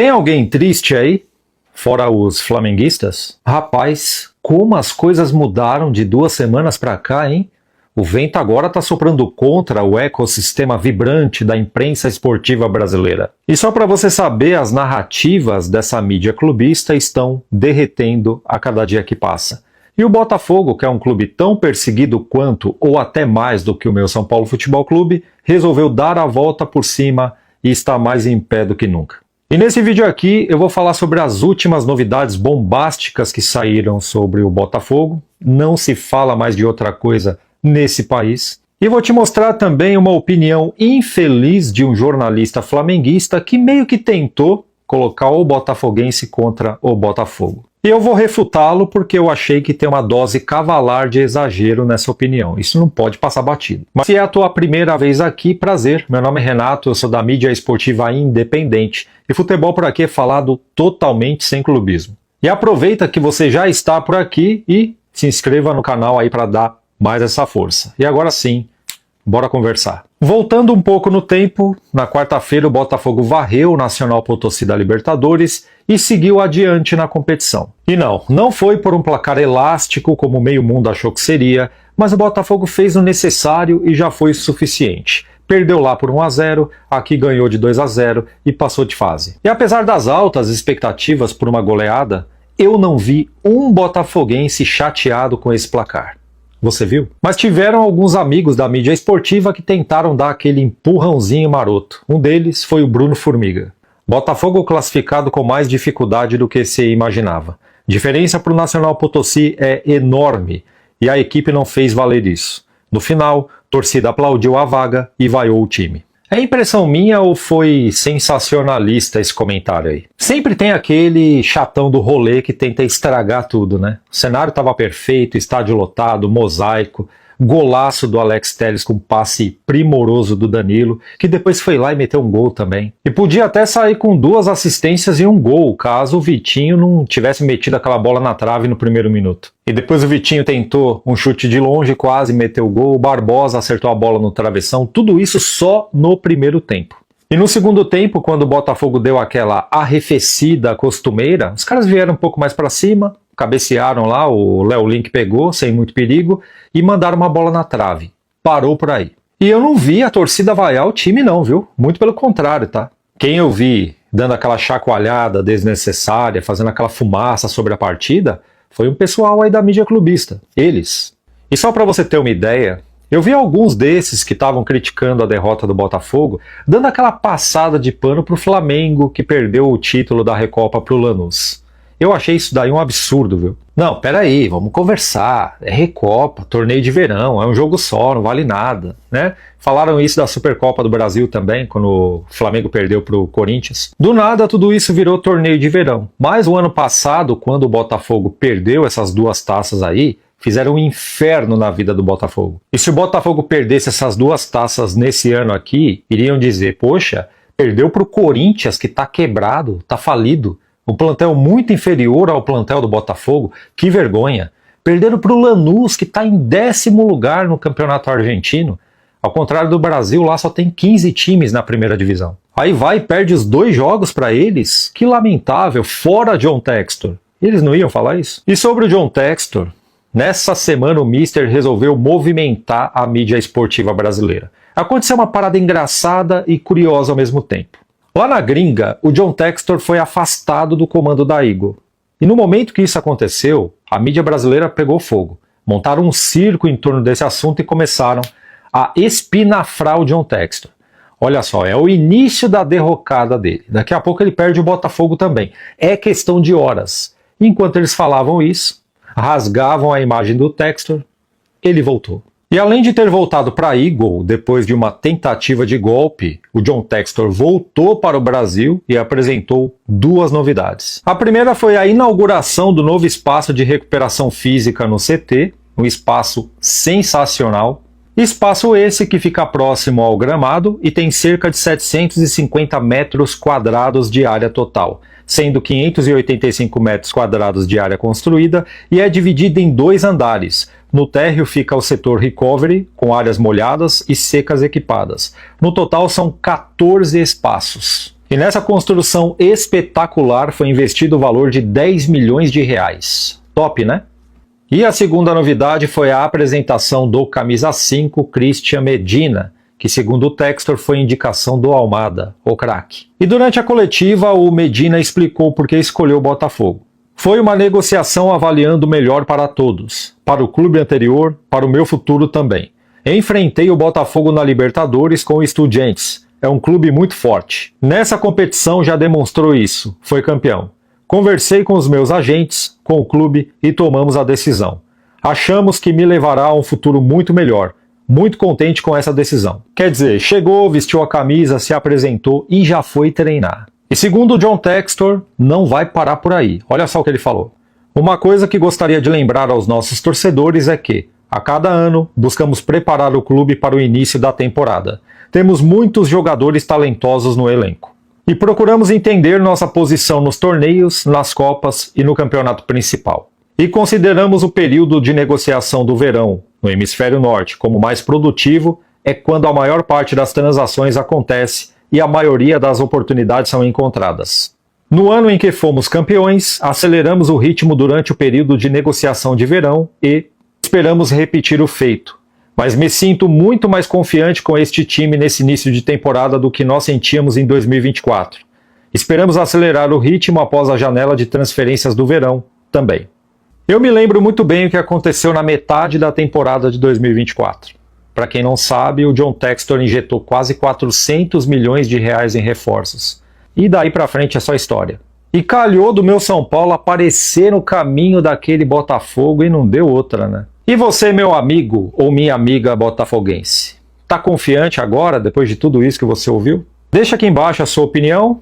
Tem alguém triste aí? Fora os flamenguistas? Rapaz, como as coisas mudaram de 2 semanas pra cá, hein? O vento agora tá soprando contra o ecossistema vibrante da imprensa esportiva brasileira. E só para você saber, as narrativas dessa mídia clubista estão derretendo a cada dia que passa. E o Botafogo, que é um clube tão perseguido quanto ou até mais do que o meu São Paulo Futebol Clube, resolveu dar a volta por cima e está mais em pé do que nunca. E nesse vídeo aqui eu vou falar sobre as últimas novidades bombásticas que saíram sobre o Botafogo. Não se fala mais de outra coisa nesse país. E vou te mostrar também uma opinião infeliz de um jornalista flamenguista que meio que tentou colocar o botafoguense contra o Botafogo. E eu vou refutá-lo porque eu achei que tem uma dose cavalar de exagero nessa opinião. Isso não pode passar batido. Mas se é a tua primeira vez aqui, prazer. Meu nome é Renato, eu sou da mídia esportiva independente. E futebol por aqui é falado totalmente sem clubismo. E aproveita que você já está por aqui e se inscreva no canal aí para dar mais essa força. E agora sim, bora conversar. Voltando um pouco no tempo, na quarta-feira o Botafogo varreu o Nacional Potosí da Libertadores e seguiu adiante na competição. E não foi por um placar elástico como meio mundo achou que seria, mas o Botafogo fez o necessário e já foi suficiente. Perdeu lá por 1-0, aqui ganhou de 2-0 e passou de fase. E apesar das altas expectativas por uma goleada, eu não vi um botafoguense chateado com esse placar. Você viu? Mas tiveram alguns amigos da mídia esportiva que tentaram dar aquele empurrãozinho maroto. Um deles foi o Bruno Formiga. Botafogo classificado com mais dificuldade do que se imaginava. Diferença para o Nacional Potosí é enorme e a equipe não fez valer isso. No final, torcida aplaudiu a vaga e vaiou o time. É impressão minha ou foi sensacionalista esse comentário aí? Sempre tem aquele chatão do rolê que tenta estragar tudo, né? O cenário estava perfeito, estádio lotado, mosaico, golaço do Alex Telles com passe primoroso do Danilo, que depois foi lá e meteu um gol também. E podia até sair com 2 assistências e um gol, caso o Vitinho não tivesse metido aquela bola na trave no primeiro minuto. E depois o Vitinho tentou um chute de longe, quase meteu o gol, o Barbosa acertou a bola no travessão, tudo isso só no primeiro tempo. E no segundo tempo, quando o Botafogo deu aquela arrefecida costumeira, os caras vieram um pouco mais para cima, cabecearam lá, o Léo Link pegou, sem muito perigo, e mandaram uma bola na trave. Parou por aí. E eu não vi a torcida vaiar o time não, viu? Muito pelo contrário, tá? Quem eu vi dando aquela chacoalhada desnecessária, fazendo aquela fumaça sobre a partida, foi um pessoal aí da mídia clubista. Eles. E só para você ter uma ideia, eu vi alguns desses que estavam criticando a derrota do Botafogo, dando aquela passada de pano pro Flamengo, que perdeu o título da Recopa pro Lanús. Eu achei isso daí um absurdo, viu? Não, peraí, vamos conversar. É Recopa, torneio de verão, é um jogo só, não vale nada, né? Falaram isso da Supercopa do Brasil também, quando o Flamengo perdeu pro Corinthians. Do nada, tudo isso virou torneio de verão. Mas o ano passado, quando o Botafogo perdeu essas 2 taças aí, fizeram um inferno na vida do Botafogo. E se o Botafogo perdesse essas 2 taças nesse ano aqui, iriam dizer, poxa, perdeu pro Corinthians, que tá quebrado, tá falido. Um plantel muito inferior ao plantel do Botafogo, que vergonha. Perderam para o Lanús, que está em 10º lugar no campeonato argentino. Ao contrário do Brasil, lá só tem 15 times na primeira divisão. Aí vai e perde os 2 jogos para eles? Que lamentável, fora John Textor. Eles não iam falar isso? E sobre o John Textor, nessa semana o Mister resolveu movimentar a mídia esportiva brasileira. Aconteceu uma parada engraçada e curiosa ao mesmo tempo. Lá na gringa, o John Textor foi afastado do comando da Eagle. E no momento que isso aconteceu, a mídia brasileira pegou fogo. Montaram um circo em torno desse assunto e começaram a espinafrar o John Textor. Olha só, é o início da derrocada dele. Daqui a pouco ele perde o Botafogo também. É questão de horas. Enquanto eles falavam isso, rasgavam a imagem do Textor, ele voltou. E além de ter voltado para a Eagle depois de uma tentativa de golpe, o John Textor voltou para o Brasil e apresentou 2 novidades. A primeira foi a inauguração do novo espaço de recuperação física no CT, um espaço sensacional. Espaço esse que fica próximo ao gramado e tem cerca de 750 metros quadrados de área total, sendo 585 metros quadrados de área construída e é dividido em 2 andares. No térreo fica o setor recovery, com áreas molhadas e secas equipadas. No total são 14 espaços. E nessa construção espetacular foi investido o valor de 10 milhões de reais. Top, né? E a segunda novidade foi a apresentação do camisa 5, Christian Medina, que segundo o Textor foi indicação do Almada, o craque. E durante a coletiva, o Medina explicou por que escolheu o Botafogo. Foi uma negociação avaliando o melhor para todos, para o clube anterior, para o meu futuro também. Enfrentei o Botafogo na Libertadores com o Estudiantes. É um clube muito forte. Nessa competição já demonstrou isso, foi campeão. Conversei com os meus agentes, com o clube e tomamos a decisão. Achamos que me levará a um futuro muito melhor. Muito contente com essa decisão. Quer dizer, chegou, vestiu a camisa, se apresentou e já foi treinar. E segundo o John Textor, não vai parar por aí. Olha só o que ele falou. Uma coisa que gostaria de lembrar aos nossos torcedores é que, a cada ano, buscamos preparar o clube para o início da temporada. Temos muitos jogadores talentosos no elenco. E procuramos entender nossa posição nos torneios, nas copas e no campeonato principal. E consideramos o período de negociação do verão, no hemisfério norte, como mais produtivo, é quando a maior parte das transações acontece e a maioria das oportunidades são encontradas. No ano em que fomos campeões, aceleramos o ritmo durante o período de negociação de verão e esperamos repetir o feito. Mas me sinto muito mais confiante com este time nesse início de temporada do que nós sentíamos em 2024. Esperamos acelerar o ritmo após a janela de transferências do verão também. Eu me lembro muito bem o que aconteceu na metade da temporada de 2024. Para quem não sabe, o John Textor injetou quase 400 milhões de reais em reforços. E daí para frente é só história. E calhou do meu São Paulo aparecer no caminho daquele Botafogo e não deu outra, né? E você, meu amigo ou minha amiga botafoguense, tá confiante agora, depois de tudo isso que você ouviu? Deixa aqui embaixo a sua opinião